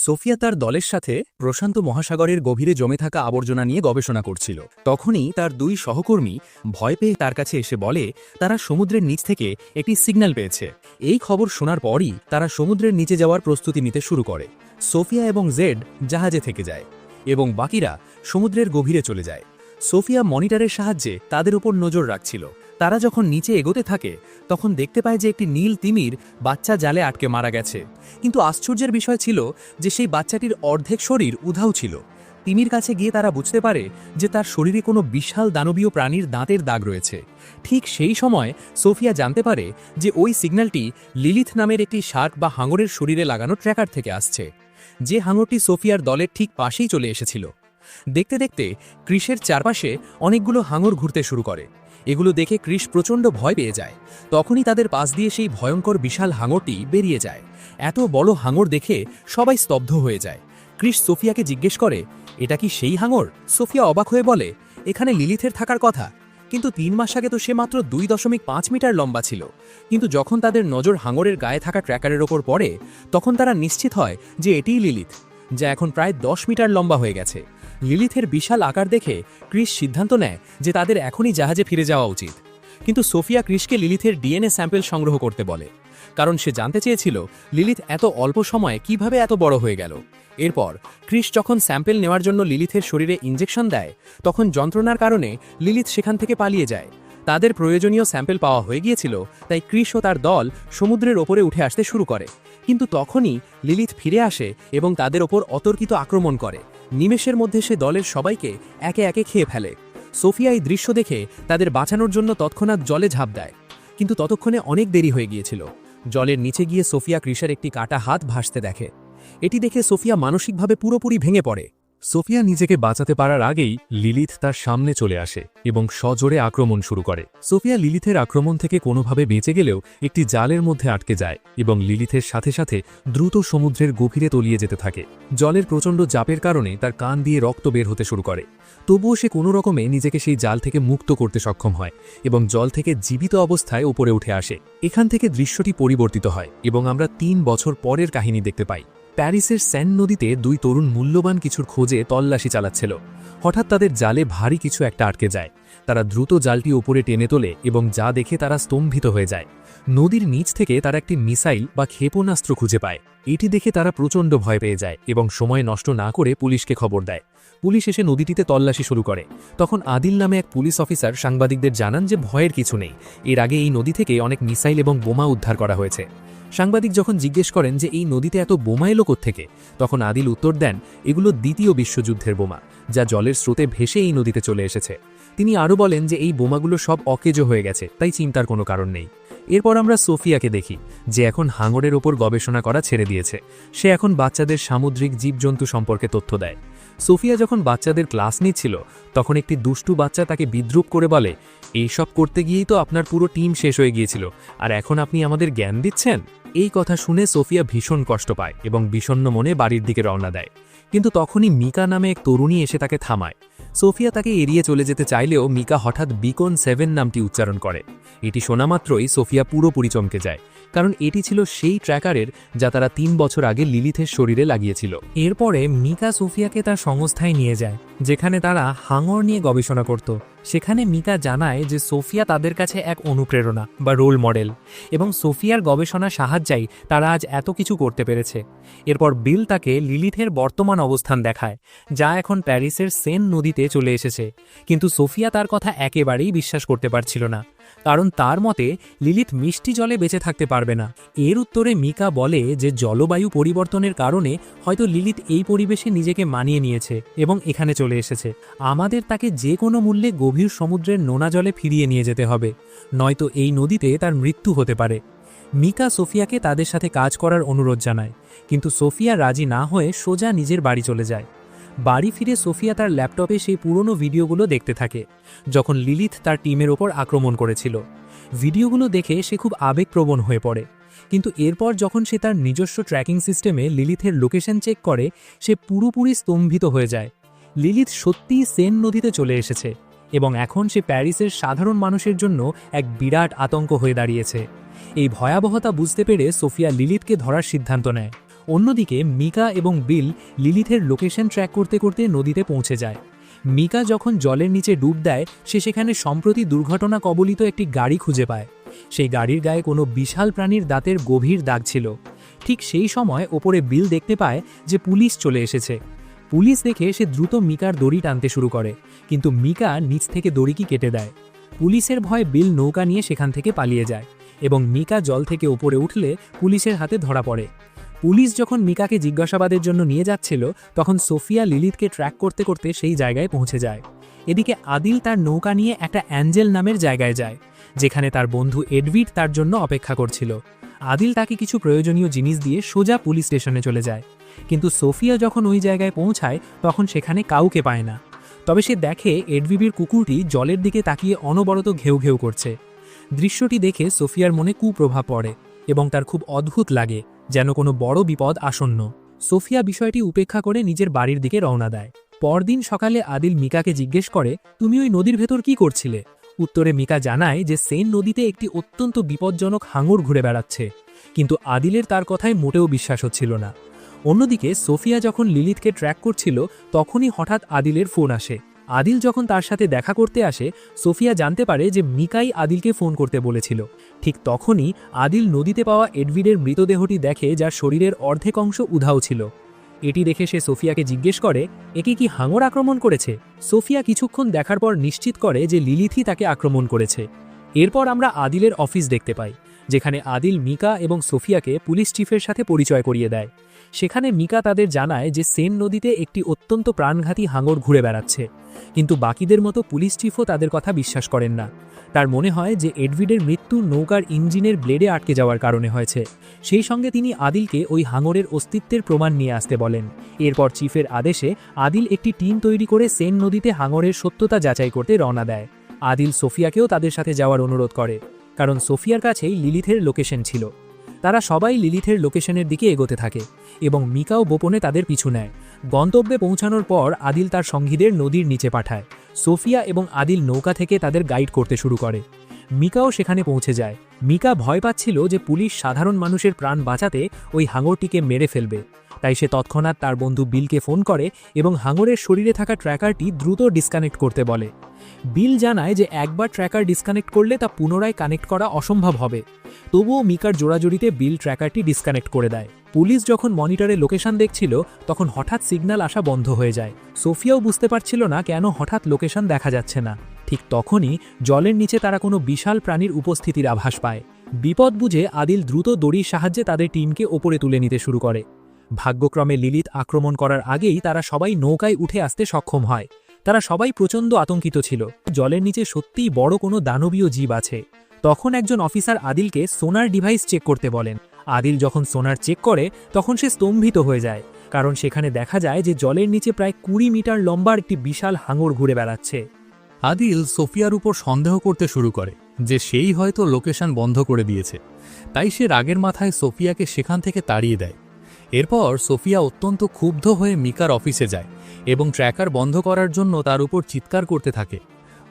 Sophia তার দলের সাথে প্রশান্ত মহাসাগরের গভীরে জমে থাকা আবর্জনা নিয়ে গবেষণা করছিল। তখনই তার দুই সহকর্মী ভয় পেয়ে তার কাছে এসে বলে তারা সমুদ্রের নিচ থেকে একটি সিগন্যাল পেয়েছে। এই খবর শোনার পরই তারা সমুদ্রের নিচে যাওয়ার প্রস্তুতি নিতে শুরু করে। সোফিয়া এবং জেড জাহাজে থেকে যায় এবং বাকিরা সমুদ্রের গভীরে চলে যায়। সোফিয়া মনিটরের সাহায্যে তাদের উপর নজর রাখছিল। তারা যখন নিচে এগোতে থাকে তখন দেখতে পায় যে একটি নীল তিমির বাচ্চা জালে আটকে মারা গেছে। কিন্তু আশ্চর্যের বিষয় ছিল যে সেই বাচ্চাটির অর্ধেক শরীর উধাও ছিল। তিমির কাছে গিয়ে তারা বুঝতে পারে যে তার শরীরে কোনো বিশাল দানবীয় প্রাণীর দাঁতের দাগ রয়েছে। ঠিক সেই সময় সোফিয়া জানতে পারে যে ওই সিগন্যালটি লিলিথ নামের একটি শার্ক বা হাঙরের শরীরে লাগানো ট্র্যাকার থেকে আসছে, যে হাঙরটি সোফিয়ার দলের ঠিক পাশেই চলে এসেছিল। দেখতে দেখতে ক্রিসের চারপাশে অনেকগুলো হাঙর ঘুরতে শুরু করে। এগুলো দেখে ক্রিস প্রচণ্ড ভয় পেয়ে যায়। তখনই তাদের পাশ দিয়ে সেই ভয়ঙ্কর বিশাল হাঙরটি বেরিয়ে যায়। এত বড় হাঙর দেখে সবাই স্তব্ধ হয়ে যায়। ক্রিস সোফিয়াকে জিজ্ঞেস করে, এটা কি সেই হাঙর? সোফিয়া অবাক হয়ে বলে, এখানে লিলিথের থাকার কথা, কিন্তু 3 মাস আগে তো সে মাত্র 2.5 মিটার লম্বা ছিল। কিন্তু যখন তাদের নজর হাঙরের গায়ে থাকা ট্র্যাকারের ওপর পড়ে তখন তারা নিশ্চিত হয় যে এটিই লিলিথ, যা এখন প্রায় 10 মিটার লম্বা হয়ে গেছে। লিলিথের বিশাল আকার দেখে ক্রিস সিদ্ধান্ত নেয় যে তাদের এখনই জাহাজে ফিরে যাওয়া উচিত। কিন্তু সোফিয়া ক্রিসকে লিলিথের ডিএনএ স্যাম্পল সংগ্রহ করতে বলে, কারণ সে জানতে চেয়েছিল লিলিথ এত অল্প সময়ে কিভাবে এত বড় হয়ে গেল। এরপর ক্রিস যখন স্যাম্পল নেওয়ার জন্য লিলিথের শরীরে ইঞ্জেকশন দেয় তখন যন্ত্রণার কারণে লিলিথ সেখান থেকে পালিয়ে যায়। তাদের প্রয়োজনীয় স্যাম্পল পাওয়া হয়ে গিয়েছিল, তাই ক্রিস ও তার দল সমুদ্রের ওপরে উঠে আসতে শুরু করে। কিন্তু তখনই লিলিথ ফিরে আসে এবং তাদের ওপর অতর্কিত আক্রমণ করে। নিমেষের মধ্যে সে দলের সবাইকে একে একে খেয়ে ফেলে। সোফিয়া এই দৃশ্য দেখে তাদের বাঁচানোর জন্য তৎক্ষণাৎ জলে ঝাঁপ দেয়, কিন্তু ততক্ষণে অনেক দেরি হয়ে গিয়েছিল। জলের নিচে গিয়ে সোফিয়া ক্রিসের একটি কাটা হাত ভাসতে দেখে। এটি দেখে সোফিয়া মানসিকভাবে পুরোপুরি ভেঙে পড়ে। সোফিয়া নিজেকে বাঁচাতে পারার আগেই লিলিথ তার সামনে চলে আসে এবং সজোরে আক্রমণ শুরু করে। সোফিয়া লিলিথের আক্রমণ থেকে কোনোভাবে বেঁচে গেলেও একটি জালের মধ্যে আটকে যায় এবং লিলিথের সাথে সাথে দ্রুত সমুদ্রের গভীরে তলিয়ে যেতে থাকে। জলের প্রচণ্ড চাপের কারণে তার কান দিয়ে রক্ত বের হতে শুরু করে। তবুও সে কোনো রকমে নিজেকে সেই জাল থেকে মুক্ত করতে সক্ষম হয় এবং জল থেকে জীবিত অবস্থায় উপরে উঠে আসে। এখান থেকে দৃশ্যটি পরিবর্তিত হয় এবং আমরা 3 বছর পরের কাহিনী দেখতে পাই। প্যারিসের সেন নদীতে দুই তরুণ মূল্যবান কিছুর খোঁজে তল্লাশি চালাচ্ছিল। হঠাৎ তাদের জালে ভারী কিছু একটা আটকে যায়। তারা দ্রুত জালটি উপরে টেনে তোলে এবং যা দেখে তারা স্তম্ভিত হয়ে যায়। নদীর নিচ থেকে তারা একটি মিসাইল বা ক্ষেপণাস্ত্র খুঁজে পায়। এটি দেখে তারা প্রচণ্ড ভয় পেয়ে যায় এবং সময় নষ্ট না করে পুলিশকে খবর দেয়। পুলিশ এসে নদীটিতে তল্লাশি শুরু করে। তখন আদিল নামে এক পুলিশ অফিসার সাংবাদিকদের জানান যে ভয়ের কিছু নেই, এর আগে এই নদী থেকে অনেক মিসাইল এবং বোমা উদ্ধার করা হয়েছে। সাংবাদিক যখন জিজ্ঞেস করেন যে এই নদীতে এত বোমা এলো কোত্থেকে, তখন আদিল উত্তর দেন, এগুলো দ্বিতীয় বিশ্বযুদ্ধের বোমা, যা জলের স্রোতে ভেসে এই নদীতে চলে এসেছে। তিনি আরও বলেন যে এই বোমাগুলো সব অকেজো হয়ে গেছে, তাই চিন্তার কোনো কারণ নেই। এরপর আমরা সোফিয়াকে দেখি, যে এখন হাঙরের ওপর গবেষণা করা ছেড়ে দিয়েছে। সে এখন বাচ্চাদের সামুদ্রিক জীবজন্তু সম্পর্কে তথ্য দেয়। সোফিয়া যখন বাচ্চাদের ক্লাস নিচ্ছিল তখন একটি দুষ্টু বাচ্চা তাকে বিদ্রূপ করে বলে, এইসব করতে গিয়েই তো আপনার পুরো টিম শেষ হয়ে গিয়েছিল, আর এখন আপনি আমাদের জ্ঞান দিচ্ছেন। এই কথা শুনে সোফিয়া ভীষণ কষ্ট পায় এবং বিষণ্ণ মনে বাড়ির দিকে রওনা দেয়। কিন্তু তখনই মিকা নামে এক তরুণী এসে তাকে থামায়। সোফিয়া তাকে এড়িয়ে চলে যেতে চাইলেও মিকা হঠাৎ বিকন 7 নামটি উচ্চারণ করে। এটি শোনা মাত্রই সোফিয়া পুরোপুরি চমকে যায়, কারণ এটি ছিল সেই ট্র্যাকারের যা তারা 3 বছর আগে লিলিথের শরীরে লাগিয়েছিল। এরপরে মিকা সোফিয়াকে তার সংস্থায় নিয়ে যায়, যেখানে তারা হাঙর নিয়ে গবেষণা করত। সেখানে মিকা জানায় যে সোফিয়া তাদের কাছে এক অনুপ্রেরণা বা রোল মডেল, এবং সোফিয়ার গবেষণার সাহায্যেই তারা আজ এত কিছু করতে পেরেছে। এরপর বিল তাকে লিলিথের বর্তমান অবস্থান দেখায়, যা এখন প্যারিসের সেন নদীতে চলে এসেছে। কিন্তু সোফিয়া তার কথা একেবারেই বিশ্বাস করতে পারছিল না, কারণ তার মতে লিলিথ মিষ্টি জলে বেঁচে থাকতে পারবে না। এর উত্তরে মিকা বলে যে জলবায়ু পরিবর্তনের কারণে হয়তো লিলিথ এই পরিবেশে নিজেকে মানিয়ে নিয়েছে এবং এখানে চলে এসেছে। আমাদের তাকে যে কোনো মূল্যে গভীর সমুদ্রের নোনা জলে ফিরিয়ে নিয়ে যেতে হবে, নয়তো এই নদীতে তার মৃত্যু হতে পারে। মিকা সোফিয়াকে তাদের সাথে কাজ করার অনুরোধ জানায়, কিন্তু সোফিয়া রাজি না হয়ে সোজা নিজের বাড়ি চলে যায়। বাড়ি ফিরে সোফিয়া তার ল্যাপটপে সেই পুরনো ভিডিওগুলো দেখতে থাকে, যখন লিলিথ তার টিমের ওপর আক্রমণ করেছিল। ভিডিওগুলো দেখে সে খুব আবেগপ্রবণ হয়ে পড়ে, কিন্তু এরপর যখন সে তার নিজস্ব ট্র্যাকিং সিস্টেমে লিলিথের লোকেশন চেক করে সে পুরোপুরি স্তম্ভিত হয়ে যায়। লিলিথ সত্যিই সেন নদীতে চলে এসেছে এবং এখন সে প্যারিসের সাধারণ মানুষের জন্য এক বিরাট আতঙ্ক হয়ে দাঁড়িয়েছে। এই ভয়াবহতা বুঝতে পেরে সোফিয়া লিলিথকে ধরার সিদ্ধান্ত নেয়। অন্যদিকে মিকা এবং বিল লিলিথের লোকেশন ট্র্যাক করতে করতে নদীতে পৌঁছে যায়। মিকা যখন জলের নিচে ডুব দেয় সে সেখানে সম্প্রতি দুর্ঘটনা কবলিত একটি গাড়ি খুঁজে পায়। সেই গাড়ির গায়ে কোনো বিশাল প্রাণীর দাঁতের গভীর দাগ ছিল। ঠিক সেই সময় ওপরে বিল দেখতে পায় যে পুলিশ চলে এসেছে। পুলিশ দেখে সে দ্রুত মিকার দড়ি টানতে শুরু করে, কিন্তু মিকা নিচ থেকে দড়িটি কেটে দেয়। পুলিশের ভয়ে বিল নৌকা নিয়ে সেখান থেকে পালিয়ে যায় এবং মিকা জল থেকে উপরে উঠলে পুলিশের হাতে ধরা পড়ে। পুলিশ যখন মিকাকে জিজ্ঞাসাবাদের জন্য নিয়ে যাচ্ছিল তখন সোফিয়া লিলিথকে ট্র্যাক করতে করতে সেই জায়গায় পৌঁছে যায়। এদিকে আদিল তার নৌকা নিয়ে একটা অ্যাঞ্জেল নামের জায়গায় যায়, যেখানে তার বন্ধু এডভিড তার জন্য অপেক্ষা করছিল। আদিল তাকে কিছু প্রয়োজনীয় জিনিস দিয়ে সোজা পুলিশ স্টেশনে চলে যায়, কিন্তু সোফিয়া যখন ওই জায়গায় পৌঁছায় তখন সেখানে কাউকে পায় না। তবে সে দেখে এডভিবির কুকুরটি জলের দিকে তাকিয়ে অনবরত ঘেউ ঘেউ করছে। দৃশ্যটি দেখে সোফিয়ার মনে কুপ্রভাব পড়ে এবং তার খুব অদ্ভুত লাগে, যেন কোনো বড় বিপদ আসন্ন। সোফিয়া বিষয়টি উপেক্ষা করে নিজের বাড়ির দিকে রওনা দেয়। পরদিন সকালে আদিল মিকাকে জিজ্ঞেস করে, তুমি ওই নদীর ভেতর কি করছিলে? উত্তরে মিকা জানায় যে সেন নদীতে একটি অত্যন্ত বিপজ্জনক হাঙর ঘুরে বেড়াচ্ছে, কিন্তু আদিলের তার কথায় মোটেও বিশ্বাস হচ্ছিল না। অন্যদিকে সোফিয়া যখন লিলিথকে ট্র্যাক করছিল তখনই হঠাৎ আদিলের ফোন আসে। আদিল যখন তার সাথে দেখা করতে আসে সোফিয়া জানতে পারে যে মিকাই আদিলকে ফোন করতে বলেছিল। ঠিক তখনই আদিল নদীতে পাওয়া এডভিডের মৃতদেহটি দেখে, যার শরীরের অর্ধেক অংশ উধাও ছিল। এটি দেখে সে সোফিয়াকে জিজ্ঞেস করে, একে কি হাঙর আক্রমণ করেছে? সোফিয়া কিছুক্ষণ দেখার পর নিশ্চিত করে যে লিলিথই তাকে আক্রমণ করেছে। এরপর আমরা আদিলের অফিস দেখতে পাই, যেখানে আদিল মিকা এবং সোফিয়াকে পুলিশ চিফের সাথে পরিচয় করিয়ে দেয়। সেখানে মিকা তাদের জানায় যে সেন নদীতে একটি অত্যন্ত প্রাণঘাতী হাঙর ঘুরে বেড়াচ্ছে, কিন্তু বাকিদের মতো পুলিশ চিফও তাদের কথা বিশ্বাস করেন না। তার মনে হয় যে এডভিডের মৃত্যু নৌকার ইঞ্জিনের ব্লেডে আটকে যাওয়ার কারণে হয়েছে। সেই সঙ্গে তিনি আদিলকে ওই হাঙরের অস্তিত্বের প্রমাণ নিয়ে আসতে বলেন। এরপর চিফের আদেশে আদিল একটি টিম তৈরি করে সেন নদীতে হাঙরের সত্যতা যাচাই করতে রওনা দেয়। আদিল সোফিয়াকেও তাদের সাথে যাওয়ার অনুরোধ করে, কারণ সোফিয়ার কাছেই লিলিথের লোকেশন ছিল। তারা সবাই লিলিথের লোকেশনের দিকে এগোতে থাকে এবং মিকাও গোপনে তাদের পিছু নেয়। গন্তব্যে পৌঁছানোর পর আদিল তার সঙ্গীদের নদীর নিচে পাঠায়। সোফিয়া এবং আদিল নৌকা থেকে তাদের গাইড করতে শুরু করে। মিকাও সেখানে পৌঁছে যায়। মিকা ভয় পাচ্ছিল যে পুলিশ সাধারণ মানুষের প্রাণ বাঁচাতে ওই হাঙরটিকে মেরে ফেলবে, তাই সে তৎক্ষণাৎ তার বন্ধু বিলকে ফোন করে এবং হাঙরের শরীরে থাকা ট্র্যাকারটি দ্রুত ডিসকানেক্ট করতে বলে। বিল জানায় যে একবার ট্র্যাকার ডিসকানেক্ট করলে তা পুনরায় কানেক্ট করা অসম্ভব হবে। তবুও মিকার জোড়াজোড়িতে বিল ট্র্যাকারটি ডিসকানেক্ট করে দেয়। পুলিশ যখন মনিটরে লোকেশন দেখছিল তখন হঠাৎ সিগন্যাল আসা বন্ধ হয়ে যায়। সোফিয়াও বুঝতে পারছিল না কেন হঠাৎ লোকেশন দেখা যাচ্ছে না। ঠিক তখনই জলের নিচে তারা কোনো বিশাল প্রাণীর উপস্থিতির আভাস পায়। বিপদ বুঝে আদিল দ্রুত দড়ির সাহায্যে তাদের টিমকে ওপরে তুলে নিতে শুরু করে। ভাগ্যক্রমে লিলিথ আক্রমণ করার আগেই তারা সবাই নৌকায় উঠে আসতে সক্ষম হয়। তারা সবাই প্রচণ্ড আতঙ্কিত ছিল, জলের নিচে সত্যিই বড় কোনো দানবীয় জীব আছে। তখন একজন অফিসার আদিলকে সোনার ডিভাইস চেক করতে বলেন। আদিল যখন সোনার চেক করে তখন সে স্তম্ভিত হয়ে যায়, কারণ সেখানে দেখা যায় যে জলের নিচে প্রায় 20 মিটার লম্বার একটি বিশাল হাঙর ঘুরে বেড়াচ্ছে। আদিল সোফিয়ার উপর সন্দেহ করতে শুরু করে যে সেই হয়তো লোকেশন বন্ধ করে দিয়েছে, তাই সে রাগের মাথায় সোফিয়াকে সেখান থেকে তাড়িয়ে দেয়। এরপর সোফিয়া অত্যন্ত ক্ষুব্ধ হয়ে মিকার অফিসে যায় এবং ট্র্যাকার বন্ধ করার জন্য তার উপর চিৎকার করতে থাকে।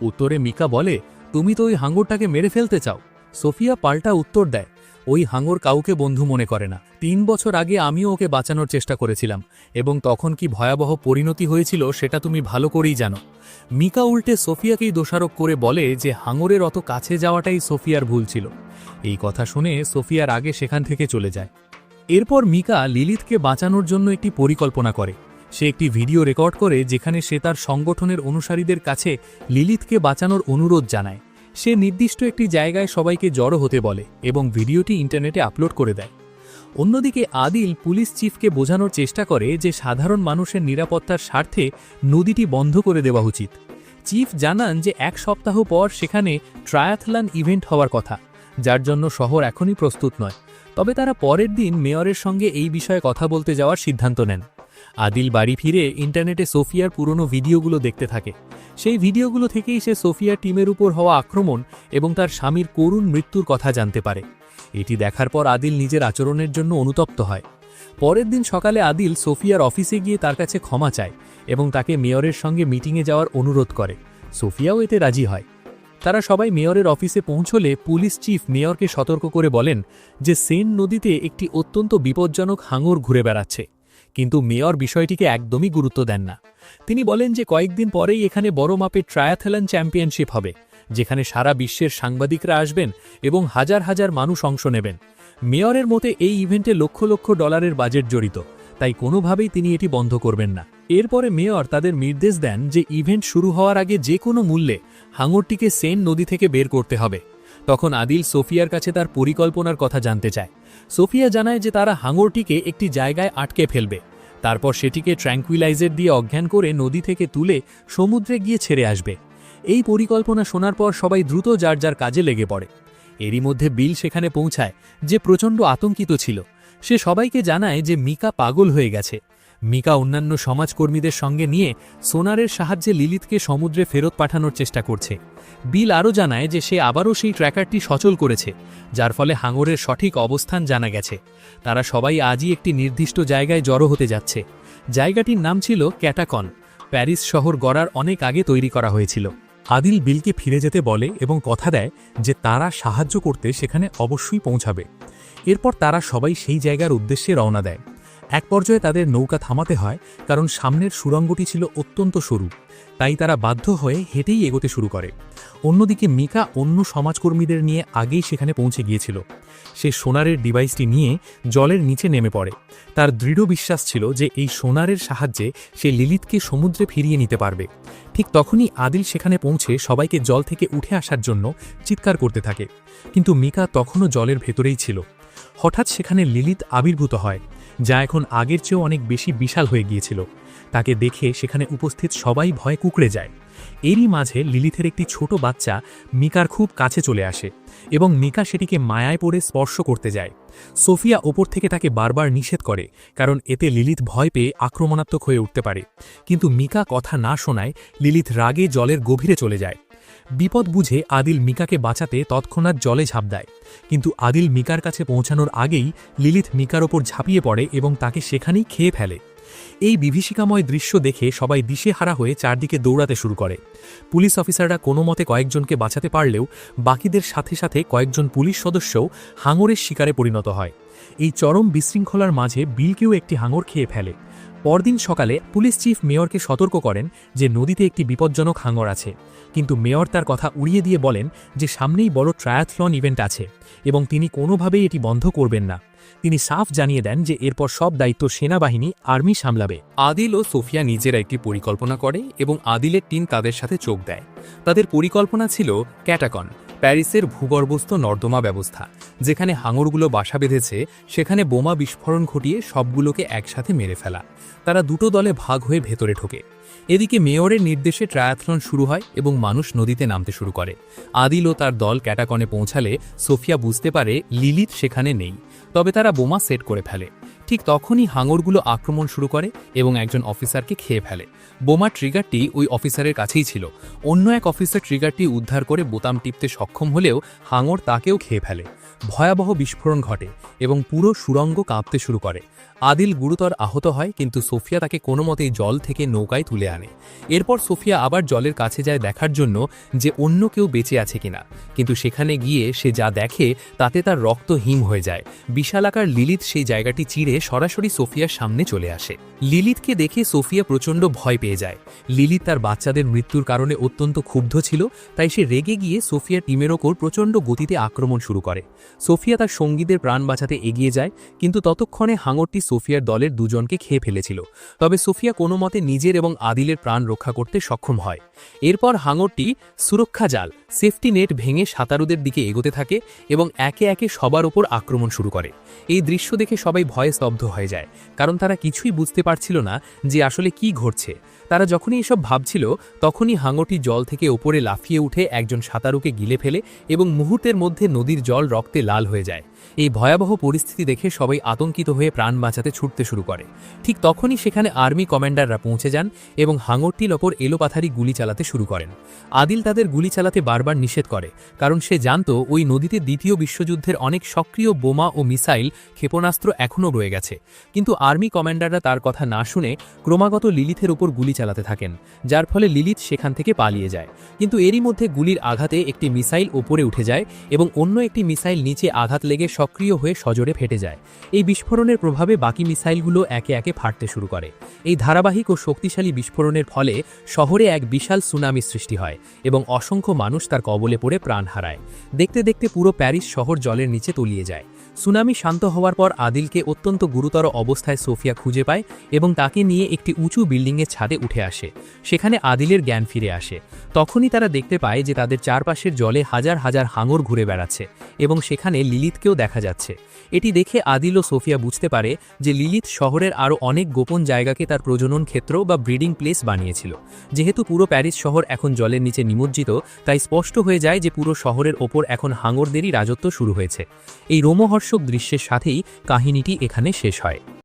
উত্তরে মিকা বলে, তুমি তো ওই হাঙরটাকে মেরে ফেলতে চাও। সোফিয়া পাল্টা উত্তর দেয়, ওই হাঙর কাউকে বন্ধু মনে করে না। 3 বছর আগে আমিও ওকে বাঁচানোর চেষ্টা করেছিলাম এবং তখন কি ভয়াবহ পরিণতি হয়েছিল সেটা তুমি ভালো করেই জানো। মিকা উল্টে সোফিয়াকেই দোষারোপ করে বলে যে হাঙরের অত কাছে যাওয়াটাই সোফিয়ার ভুল ছিল। এই কথা শুনে সোফিয়ার আগে সেখান থেকে চলে যায়। এরপর মিকা লিলিথকে বাঁচানোর জন্য একটি পরিকল্পনা করে। সে একটি ভিডিও রেকর্ড করে যেখানে সে তার সংগঠনের অনুসারীদের কাছে লিলিথকে বাঁচানোর অনুরোধ জানায়। সে নির্দিষ্ট একটি জায়গায় সবাইকে জড়ো হতে বলে এবং ভিডিওটি ইন্টারনেটে আপলোড করে দেয়। অন্যদিকে আদিল পুলিশ চিফকে বোঝানোর চেষ্টা করে যে সাধারণ মানুষের নিরাপত্তার স্বার্থে নদীটি বন্ধ করে দেওয়া উচিত। চিফ জানান যে 1 সপ্তাহ পর সেখানে ট্রায়াথলন ইভেন্ট হওয়ার কথা, যার জন্য শহর এখনই প্রস্তুত নয়। তবে তারা পরের দিন মেয়রের সঙ্গে এই বিষয়ে কথা বলতে যাওয়ার সিদ্ধান্ত নেন। আদিল বাড়ি ফিরে ইন্টারনেটে সোফিয়ার পুরনো ভিডিওগুলো দেখতে থাকে। সেই ভিডিওগুলো থেকেই সে সোফিয়ার টিমের উপর হওয়া আক্রমণ এবং তার স্বামীর করুণ মৃত্যুর কথা জানতে পারে। এটি দেখার পর আদিল নিজের আচরণের জন্য অনুতপ্ত হয়। পরের দিন সকালে আদিল সোফিয়ার অফিসে গিয়ে তার কাছে ক্ষমা চায় এবং তাকে মেয়রের সঙ্গে মিটিংয়ে যাওয়ার অনুরোধ করে। সোফিয়াও এতে রাজি হয়। তারা সবাই মেয়রের অফিসে পৌঁছলে পুলিশ চিফ মেয়রকে সতর্ক করে বলেন যে সেন নদীতে একটি অত্যন্ত বিপজ্জনক হাঙর ঘুরে বেড়াচ্ছে, কিন্তু মেয়র বিষয়টিকে একদমই গুরুত্ব দেন না। তিনি বলেন যে কয়েকদিন পরেই এখানে বড় মাপের ট্রায়াথলন চ্যাম্পিয়নশিপ হবে, যেখানে সারা বিশ্বের সাংবাদিকরা আসবেন এবং হাজার হাজার মানুষ অংশ নেবেন। মেয়রের মতে এই ইভেন্টে লক্ষ লক্ষ ডলারের বাজেট জড়িত, তাই কোনোভাবেই তিনি এটি বন্ধ করবেন না। এরপরে মেয়র তাদের নির্দেশ দেন যে ইভেন্ট শুরু হওয়ার আগে যে কোনো মূল্যে হাঙরটিকে সেন নদী থেকে বের করতে হবে। তখন আদিল সোফিয়ার কাছে তার পরিকল্পনার কথা জানতে চায়। সোফিয়া জানায় যে তারা হাঙরটিকে একটি জায়গায় আটকে ফেলবে, তারপর সেটিকে ট্র্যাঙ্কুইলাইজার দিয়ে অজ্ঞান করে নদী থেকে তুলে সমুদ্রে গিয়ে ছেড়ে আসবে। এই পরিকল্পনা শোনার পর সবাই দ্রুত যার যার কাজে লেগে পড়ে। এরই মধ্যে বিল সেখানে পৌঁছায়, যে প্রচণ্ড আতঙ্কিত ছিল। সে সবাইকে জানায় যে মিকা পাগল হয়ে গেছে। মিকা অন্যান্য সমাজকর্মীদের সঙ্গে নিয়ে সোনারের সাহায্যে লিলিথকে সমুদ্রে ফেরত পাঠানোর চেষ্টা করছে। বিল আরও জানায় যে সে আবারও সেই ট্র্যাকারটি সচল করেছে, যার ফলে হাঙরের সঠিক অবস্থান জানা গেছে। তারা সবাই আজই একটি নির্দিষ্ট জায়গায় জড়ো হতে যাচ্ছে। জায়গাটির নাম ছিল ক্যাটাকন। প্যারিস শহর গড়ার অনেক আগে তৈরি করা হয়েছিল। আদিল বিলকে ফিরে যেতে বলে এবং কথা দেয় যে তারা সাহায্য করতে সেখানে অবশ্যই পৌঁছাবে। এরপর তারা সবাই সেই জায়গার উদ্দেশ্যে রওনা দেয়। এক পর্যায়ে তাদের নৌকা থামাতে হয়, কারণ সামনের সুড়ঙ্গটি ছিল অত্যন্ত সরু, তাই তারা বাধ্য হয়ে হেঁটেই এগোতে শুরু করে। অন্যদিকে মিকা অন্য সমাজকর্মীদের নিয়ে আগেই সেখানে পৌঁছে গিয়েছিল। সে সোনারের ডিভাইসটি নিয়ে জলের নিচে নেমে পড়ে। তার দৃঢ় বিশ্বাস ছিল যে এই সোনারের সাহায্যে সে লিলিথকে সমুদ্রে ফিরিয়ে নিতে পারবে। ঠিক তখনই আদিল সেখানে পৌঁছে সবাইকে জল থেকে উঠে আসার জন্য চিৎকার করতে থাকে, কিন্তু মিকা তখনও জলের ভেতরেই ছিল। হঠাৎ সেখানে লিলিথ আবির্ভূত হয়, যা এখন আগের চেয়েও অনেক বেশি বিশাল হয়ে গিয়েছিল। তাকে দেখে সেখানে উপস্থিত সবাই ভয়ে কুঁকড়ে যায়। এরই মাঝে লিলিথের একটি ছোট বাচ্চা মিকার খুব কাছে চলে আসে এবং মিকা সেটিকে মায়ায় পড়ে স্পর্শ করতে যায়। সোফিয়া ওপর থেকে তাকে বারবার নিষেধ করে, কারণ এতে লিলিথ ভয় পেয়ে আক্রমণাত্মক হয়ে উঠতে পারে। কিন্তু মিকা কথা না শোনায় লিলিথ রাগে জলের গভীরে চলে যায়। বিপদ বুঝে আদিল মিকাকে বাঁচাতে তৎক্ষণাৎ জলে ঝাঁপ দেয়, কিন্তু আদিল মিকার কাছে পৌঁছানোর আগেই লিলিথ মিকার ওপর ঝাঁপিয়ে পড়ে এবং তাকে সেখানেই খেয়ে ফেলে। এই বিভীষিকাময় দৃশ্য দেখে সবাই দিশেহারা হয়ে চারদিকে দৌড়াতে শুরু করে। পুলিশ অফিসাররা কোনো মতে কয়েকজনকে বাঁচাতে পারলেও বাকিদের সাথে সাথে কয়েকজন পুলিশ সদস্যও হাঙরের শিকারে পরিণত হয়। এই চরম বিশৃঙ্খলার মাঝে বিলকেও একটি হাঙর খেয়ে ফেলে। পরদিন সকালে পুলিশ চিফ মেয়রকে সতর্ক করেন যে নদীতে একটি বিপজ্জনক হাঙর আছে, কিন্তু মেয়র তার কথা উড়িয়ে দিয়ে বলেন যে সামনেই বড় ট্রায়াথলন ইভেন্ট আছে এবং তিনি কোনোভাবেই এটি বন্ধ করবেন না। তিনি সাফ জানিয়ে দেন যে এরপর সব দায়িত্ব সেনাবাহিনী আর্মি সামলাবে। আদিল ও সোফিয়া নিজেরা একটি পরিকল্পনা করে এবং আদিলের টিম তাদের সাথে যোগ দেয়। তাদের পরিকল্পনা ছিল ক্যাটাকন, প্যারিসের ভূগর্ভস্থ নর্দমা ব্যবস্থা, যেখানে হাঙরগুলো বাসা বেঁধেছে সেখানে বোমা বিস্ফোরণ ঘটিয়ে সবগুলোকে একসাথে মেরে ফেলা। তারা দুটো দলে ভাগ হয়ে ভেতরে ঢোকে। এদিকে মেয়রের নির্দেশে ট্রায়াথলন শুরু হয় এবং মানুষ নদীতে নামতে শুরু করে। আদিল ও তার দল ক্যাটাকনে পৌঁছালে সোফিয়া বুঝতে পারে লিলিথ সেখানে নেই, তবে তারা বোমা সেট করে ফেলে। ঠিক তখনই হাঙরগুলো আক্রমণ শুরু করে এবং একজন অফিসারকে খেয়ে ফেলে। বোমা ট্রিগারটি ওই অফিসারের কাছেই ছিল। অন্য এক অফিসার ট্রিগারটি উদ্ধার করে বোতাম টিপতে সক্ষম হলেও হাঙর তাকেও খেয়ে ফেলে। ভয়াবহ বিস্ফোরণ ঘটে এবং পুরো সুড়ঙ্গ কাঁপতে শুরু করে। আদিল গুরুতর আহত হয়, কিন্তু সোফিয়া তাকে কোনো মতেই জল থেকে নৌকায় তুলে আনে। এরপর সোফিয়া আবার জলের কাছে যায় দেখার জন্য যে অন্য কেউ বেঁচে আছে কিনা, কিন্তু সেখানে গিয়ে সে যা দেখে তাতে তার রক্ত হিম হয়ে যায়। বিশালাকার লিলিথ সেই জায়গাটি চিরে সরাসরি সোফিয়ার সামনে চলে আসে। লিলিথকে দেখে সোফিয়া প্রচণ্ড ভয় পেয়ে যায়। লিলিথ তার বাচ্চাদের মৃত্যুর কারণে অত্যন্ত ক্ষুব্ধ ছিল, তাই সে রেগে গিয়ে সোফিয়ার টিমের ওপর প্রচণ্ড গতিতে আক্রমণ শুরু করে। সোফিয়া তার সঙ্গীদের প্রাণ বাঁচাতে এগিয়ে যায়, কিন্তু ততক্ষণে হাঙরটি সোফিয়ার দলের দুজনকে খেয়ে ফেলেছিল। তবে সোফিয়া কোনো মতে নিজের এবং আদিলের প্রাণ রক্ষা করতে সক্ষম হয়। এরপর হাঙরটি সুরক্ষা জাল, সেফটি নেট ভেঙে সাঁতারুদের দিকে এগোতে থাকে এবং একে একে সবার ওপর আক্রমণ শুরু করে। এই দৃশ্য দেখে সবাই ভয়ে স্তব্ধ হয়ে যায়, কারণ তারা কিছুই বুঝতে পারছিল না যে আসলে কি ঘটছে। তারা যখনই এসব ভাবছিল তখনই হাঙরটি জল থেকে ওপরে লাফিয়ে উঠে একজন সাঁতারুকে গিলে ফেলে এবং মুহূর্তের মধ্যে নদীর জল রক্তে লাল হয়ে যায়। এই ভয়াবহ পরিস্থিতি দেখে সবাই আতঙ্কিত হয়ে প্রাণ বাঁচাতে ছুটতে শুরু করে। ঠিক তখনই সেখানে আর্মি কমান্ডাররা পৌঁছে যান এবং হাঙরটির ওপর এলোপাথারি গুলি চালাতে শুরু করেন। আদিল তাদের গুলি চালাতে বারবার নিষেধ করে, কারণ সে জানত ওই নদীতে দ্বিতীয় বিশ্বযুদ্ধের অনেক সক্রিয় বোমা ও মিসাইল ক্ষেপণাস্ত্র এখনও রয়ে গেছে। কিন্তু আর্মি কমান্ডাররা তার কথা না শুনে ক্রমাগত লিলিথের উপর গুলি চালাতে থাকেন, যার ফলে লিলিথ সেখান থেকে পালিয়ে যায়। কিন্তু এরই মধ্যে গুলির আঘাতে একটি মিসাইল ওপরে উঠে যায় এবং অন্য একটি মিসাইল নিচে আঘাত লেগে সক্রিয় হয়ে সজোরে ফেটে যায়। এই বিস্ফোরণের প্রভাবে বাকি মিসাইলগুলো একে একে ফাটতে শুরু করে। এই ধারাবাহিক ও শক্তিশালী বিস্ফোরণের ফলে শহরে এক বিশাল সুনামি সৃষ্টি হয় এবং অসংখ্য মানুষ তার কবলে পড়ে প্রাণ হারায়। দেখতে দেখতে পুরো প্যারিস শহর জলের নিচে তলিয়ে যায়। সুনামি শান্ত হওয়ার পর আদিলকে অত্যন্ত গুরুতর অবস্থায় সোফিয়া খুঁজে পায় এবং তাকে নিয়ে একটি উঁচু বিল্ডিংয়ের ছাদে উঠে আসে। সেখানে আদিলের জ্ঞান ফিরে আসে। তখনই তারা দেখতে পায় যে তাদের চারপাশের জলে হাজার হাজার হাঙর ঘুরে বেড়াচ্ছে এবং সেখানে লিলিথকেও দেখা যাচ্ছে। এটি দেখে আদিল ও সোফিয়া বুঝতে পারে যে লিলিথ শহরের আরও অনেক গোপন জায়গাকে তার প্রজনন ক্ষেত্র বা ব্রিডিং প্লেস বানিয়েছিল। যেহেতু পুরো প্যারিস শহর এখন জলের নিচে নিমজ্জিত, তাই স্পষ্ট হয়ে যায় যে পুরো শহরের ওপর এখন হাঙরদেরই রাজত্ব শুরু হয়েছে। এই রোমহর্ষক দৃশ্যের সাথেই কাহিনীটি এখানে শেষ হয়।